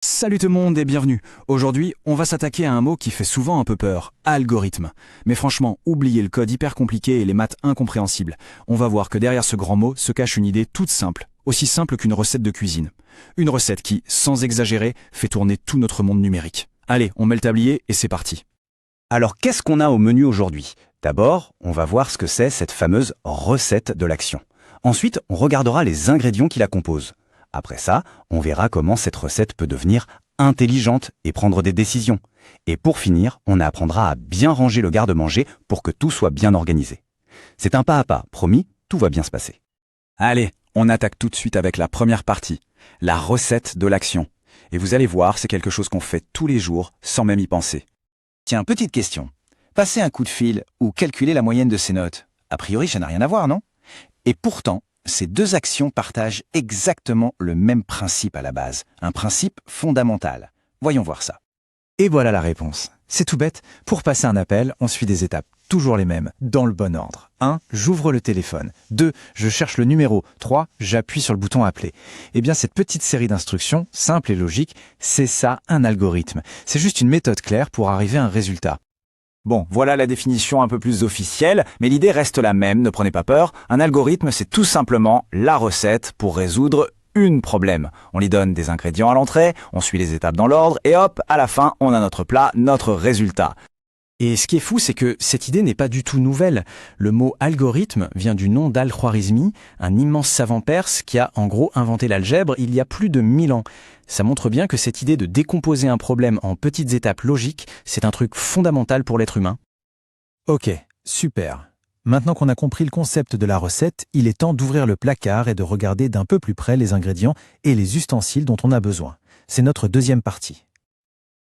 Salut tout le monde et bienvenue. Aujourd'hui, on va s'attaquer à un mot qui fait souvent un peu peur, algorithme. Mais franchement, oubliez le code hyper compliqué et les maths incompréhensibles. On va voir que derrière ce grand mot se cache une idée toute simple, aussi simple qu'une recette de cuisine. Une recette qui, sans exagérer, fait tourner tout notre monde numérique. Allez, on met le tablier et c'est parti. Alors qu'est-ce qu'on a au menu aujourd'hui? D'abord, on va voir ce que c'est cette fameuse recette de l'action. Ensuite, on regardera les ingrédients qui la composent. Après ça, on verra comment cette recette peut devenir intelligente et prendre des décisions. Et pour finir, on apprendra à bien ranger le garde-manger pour que tout soit bien organisé. C'est un pas à pas, promis, tout va bien se passer. Allez, on attaque tout de suite avec la première partie, la recette de l'action. Et vous allez voir, c'est quelque chose qu'on fait tous les jours sans même y penser. Tiens, petite question. Passer un coup de fil ou calculer la moyenne de ses notes, a priori ça n'a rien à voir, non? Et pourtant, ces deux actions partagent exactement le même principe à la base, un principe fondamental. Voyons voir ça. Et voilà la réponse. C'est tout bête, pour passer un appel, on suit des étapes, toujours les mêmes, dans le bon ordre. 1. J'ouvre le téléphone. 2. Je cherche le numéro. 3. J'appuie sur le bouton appeler. Eh bien cette petite série d'instructions, simple et logique, c'est ça un algorithme. C'est juste une méthode claire pour arriver à un résultat. Bon, voilà la définition un peu plus officielle, mais l'idée reste la même, ne prenez pas peur. Un algorithme, c'est tout simplement la recette pour résoudre un problème. On lui donne des ingrédients à l'entrée, on suit les étapes dans l'ordre, et hop, à la fin, on a notre plat, notre résultat. Et ce qui est fou, c'est que cette idée n'est pas du tout nouvelle. Le mot algorithme vient du nom d'Al-Khwarizmi, un immense savant perse qui a en gros inventé l'algèbre il y a plus de 1000 ans. Ça montre bien que cette idée de décomposer un problème en petites étapes logiques, c'est un truc fondamental pour l'être humain. Ok, super. Maintenant qu'on a compris le concept de la recette, il est temps d'ouvrir le placard et de regarder d'un peu plus près les ingrédients et les ustensiles dont on a besoin. C'est notre deuxième partie.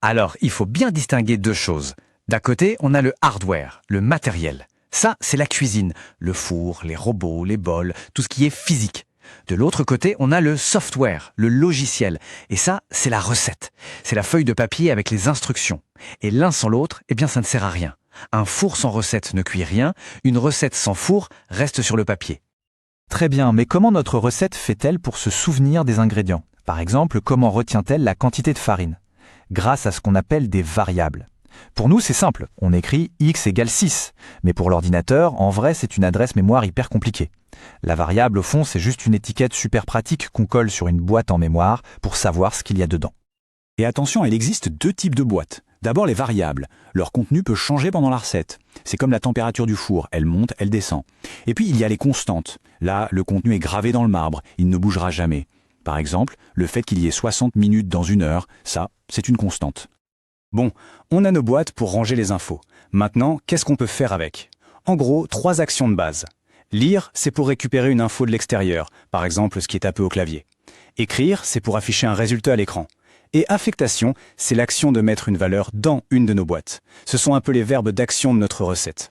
Alors, il faut bien distinguer deux choses. D'un côté, on a le hardware, le matériel. Ça, c'est la cuisine, le four, les robots, les bols, tout ce qui est physique. De l'autre côté, on a le software, le logiciel. Et ça, c'est la recette. C'est la feuille de papier avec les instructions. Et l'un sans l'autre, eh bien, ça ne sert à rien. Un four sans recette ne cuit rien, une recette sans four reste sur le papier. Très bien, mais comment notre recette fait-elle pour se souvenir des ingrédients? Par exemple, comment retient-elle la quantité de farine? Grâce à ce qu'on appelle des variables. Pour nous, c'est simple, on écrit x égale 6, mais pour l'ordinateur, en vrai, c'est une adresse mémoire hyper compliquée. La variable, au fond, c'est juste une étiquette super pratique qu'on colle sur une boîte en mémoire pour savoir ce qu'il y a dedans. Et attention, il existe deux types de boîtes. D'abord les variables. Leur contenu peut changer pendant la recette. C'est comme la température du four, elle monte, elle descend. Et puis il y a les constantes. Là, le contenu est gravé dans le marbre, il ne bougera jamais. Par exemple, le fait qu'il y ait 60 minutes dans une heure, ça, c'est une constante. Bon, on a nos boîtes pour ranger les infos. Maintenant, qu'est-ce qu'on peut faire avec? En gros, 3 actions de base. Lire, c'est pour récupérer une info de l'extérieur, par exemple ce qui est tapé au clavier. Écrire, c'est pour afficher un résultat à l'écran. Et affectation, c'est l'action de mettre une valeur dans une de nos boîtes. Ce sont un peu les verbes d'action de notre recette.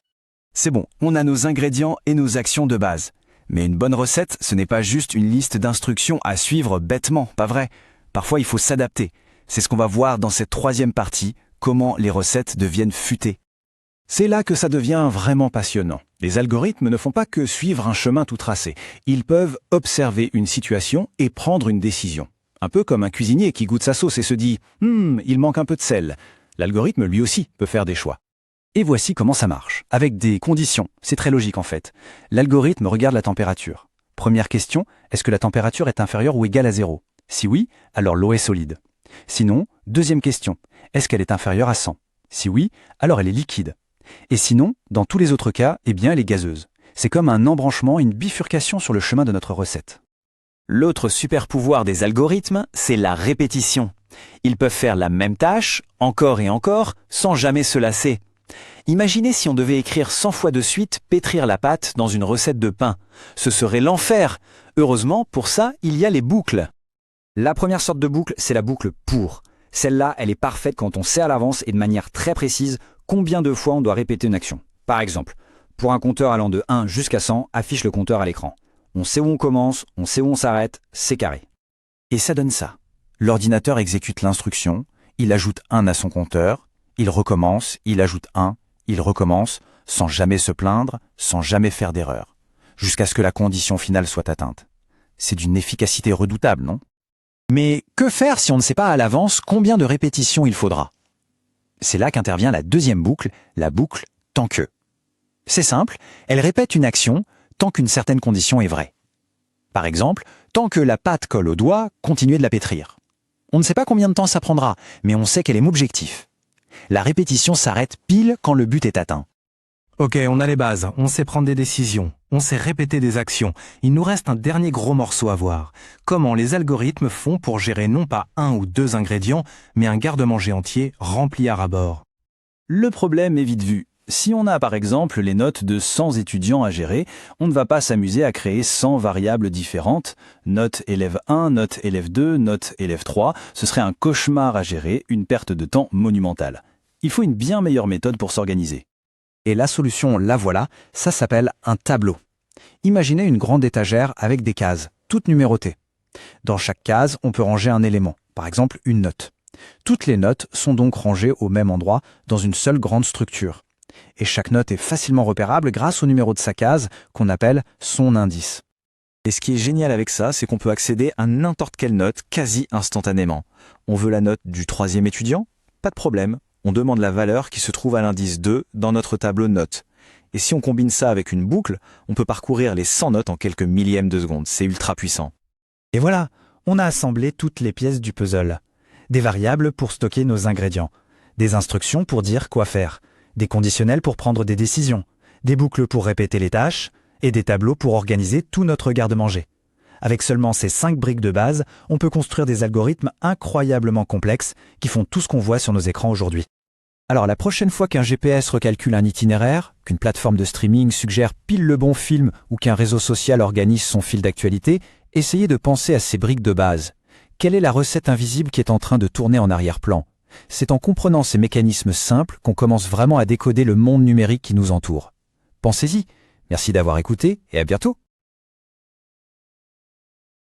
C'est bon, on a nos ingrédients et nos actions de base. Mais une bonne recette, ce n'est pas juste une liste d'instructions à suivre bêtement, pas vrai? Parfois, il faut s'adapter. C'est ce qu'on va voir dans cette troisième partie, comment les recettes deviennent futées. C'est là que ça devient vraiment passionnant. Les algorithmes ne font pas que suivre un chemin tout tracé. Ils peuvent observer une situation et prendre une décision. Un peu comme un cuisinier qui goûte sa sauce et se dit « il manque un peu de sel ». L'algorithme, lui aussi, peut faire des choix. Et voici comment ça marche. Avec des conditions. C'est très logique en fait. L'algorithme regarde la température. Première question, est-ce que la température est inférieure ou égale à 0? Si oui, alors l'eau est solide. Sinon, deuxième question, est-ce qu'elle est inférieure à 100? Si oui, alors elle est liquide. Et sinon, dans tous les autres cas, eh bien elle est gazeuse. C'est comme un embranchement, une bifurcation sur le chemin de notre recette. L'autre super pouvoir des algorithmes, c'est la répétition. Ils peuvent faire la même tâche, encore et encore, sans jamais se lasser. Imaginez si on devait écrire 100 fois de suite « pétrir la pâte » dans une recette de pain. Ce serait l'enfer. Heureusement, pour ça, il y a les boucles. La première sorte de boucle, c'est la boucle pour. Celle-là, elle est parfaite quand on sait à l'avance et de manière très précise combien de fois on doit répéter une action. Par exemple, pour un compteur allant de 1 jusqu'à 100, affiche le compteur à l'écran. On sait où on commence, on sait où on s'arrête, c'est carré. Et ça donne ça. L'ordinateur exécute l'instruction, il ajoute 1 à son compteur, il recommence, il ajoute 1, il recommence, sans jamais se plaindre, sans jamais faire d'erreur, jusqu'à ce que la condition finale soit atteinte. C'est d'une efficacité redoutable, non? Mais que faire si on ne sait pas à l'avance combien de répétitions il faudra? C'est là qu'intervient la deuxième boucle, la boucle tant que. C'est simple, elle répète une action tant qu'une certaine condition est vraie. Par exemple, tant que la pâte colle au doigt, continuez de la pétrir. On ne sait pas combien de temps ça prendra, mais on sait quel est l'objectif. La répétition s'arrête pile quand le but est atteint. Ok, on a les bases, on sait prendre des décisions, on sait répéter des actions. Il nous reste un dernier gros morceau à voir. Comment les algorithmes font pour gérer non pas un ou deux ingrédients, mais un garde-manger entier rempli à ras-bord. Le problème est vite vu. Si on a par exemple les notes de 100 étudiants à gérer, on ne va pas s'amuser à créer 100 variables différentes. Note élève 1, note élève 2, note élève 3, ce serait un cauchemar à gérer, une perte de temps monumentale. Il faut une bien meilleure méthode pour s'organiser. Et la solution, la voilà, ça s'appelle un tableau. Imaginez une grande étagère avec des cases, toutes numérotées. Dans chaque case, on peut ranger un élément, par exemple une note. Toutes les notes sont donc rangées au même endroit, dans une seule grande structure. Et chaque note est facilement repérable grâce au numéro de sa case, qu'on appelle son indice. Et ce qui est génial avec ça, c'est qu'on peut accéder à n'importe quelle note quasi instantanément. On veut la note du 3e étudiant? Pas de problème. On demande la valeur qui se trouve à l'indice 2 dans notre tableau de notes. Et si on combine ça avec une boucle, on peut parcourir les 100 notes en quelques millièmes de seconde. C'est ultra puissant. Et voilà, on a assemblé toutes les pièces du puzzle. Des variables pour stocker nos ingrédients, des instructions pour dire quoi faire, des conditionnels pour prendre des décisions, des boucles pour répéter les tâches, et des tableaux pour organiser tout notre garde-manger. Avec seulement ces 5 briques de base, on peut construire des algorithmes incroyablement complexes qui font tout ce qu'on voit sur nos écrans aujourd'hui. Alors la prochaine fois qu'un GPS recalcule un itinéraire, qu'une plateforme de streaming suggère pile le bon film ou qu'un réseau social organise son fil d'actualité, essayez de penser à ces briques de base. Quelle est la recette invisible qui est en train de tourner en arrière-plan? C'est en comprenant ces mécanismes simples qu'on commence vraiment à décoder le monde numérique qui nous entoure. Pensez-y. Merci d'avoir écouté et à bientôt.